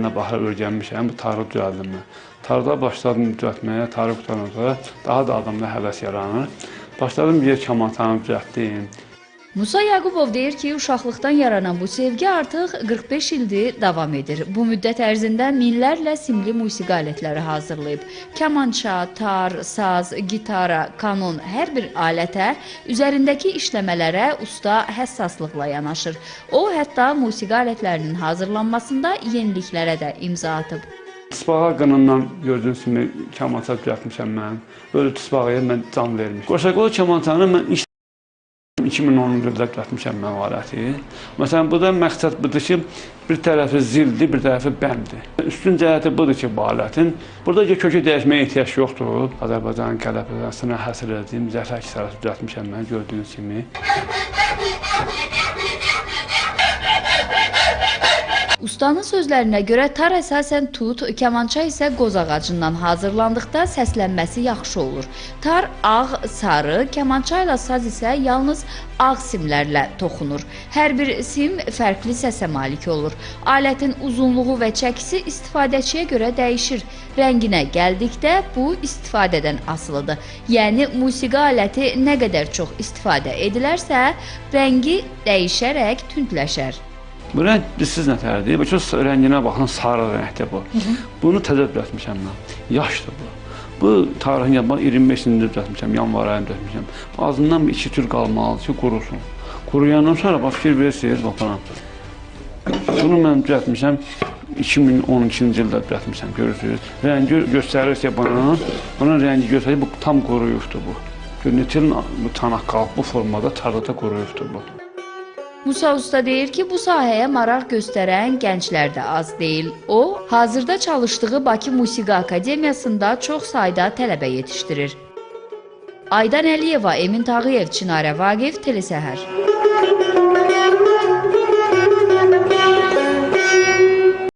üzərinə baxıb öyrənmişəm, bu tarı düzəldim mən. Tarda başladım düzəltməyə, tarı qutarandan sonra daha da adamda həvəs yaranır. Başladım bir kamançanı düzəltdim. Musa Yaqubov deyir ki, uşaqlıqdan yaranan bu sevgi artıq 45 ildir davam edir. Bu müddət ərzində minlərlə simli musiqi alətləri hazırlayıb. Kamança, tar, saz, gitara, kanon hər bir alətə, üzərindəki işləmələrə usta həssaslıqla yanaşır. O, hətta musiqi alətlərinin hazırlanmasında yeniliklərə də imza atıb. Tısbağa qınından gördüyünüz kimi kamança düzəltmişəm mən. Böyle tısbağaya mən can vermişəm. Qoşaqolu kamançanı mən 2010-cu ildə düzəltmişəm mən o aləti. Məsələn, burada məqsəd budur ki, bir tərəfi zildir, bir tərəfi bəmdir. Üstün cəhəti budur ki, bu alətin burada kökü dəyişməyə ehtiyac yoxdur. Azərbaycanın qələbəsinə həsr edildiyim zəfər kisarası düzəltmişəm mən gördüyünüz kimi. Ustanın sözlərinə görə tar əsasən tut, kamança isə qoz ağacından hazırlandıqda səslənməsi yaxşı olur. Tar ağ, sarı, kamança ilə saz isə yalnız ağ simlərlə toxunur. Hər bir sim fərqli səsə malik olur. Alətin uzunluğu və çəkisi istifadəçiyə görə dəyişir. Rənginə gəldikdə bu istifadədən asılıdır. Yəni musiqi aləti nə qədər çox istifadə edilərsə, rəngi dəyişərək tündləşər. Bu rəng bizsiz nətərdir? Çox rənginə baxın, sarı rəngdir bu. Bunu təzə düzəltmişəm mən. Yaşdır bu. Bu tarihin yanında 25-ci düzəltmişəm, yanvar ayını düzəltmişəm. Azından 2 tür qalmalıdır ki, qurusun. Quruyandan sonra bax fikir verirsiniz, baxın. Bunu mən düzəltmişəm 2012-ci ildə düzəltmişəm, görürsünüz. Rəngi göstərir ki, bunun rəngi göstərir, bu tam quruyubdur bu. Neçə tanaq qalıb bu formada, tarda da quruyubdur bu. Musa Usta deyir ki, bu sahəyə maraq göstərən gənclər də az deyil. O, hazırda çalışdığı Bakı Musiqi Akademiyasında çox sayda tələbə yetişdirir. Aydan Əliyeva, Emin Tağıyev, Çinarə Vaqif, Telesəhər.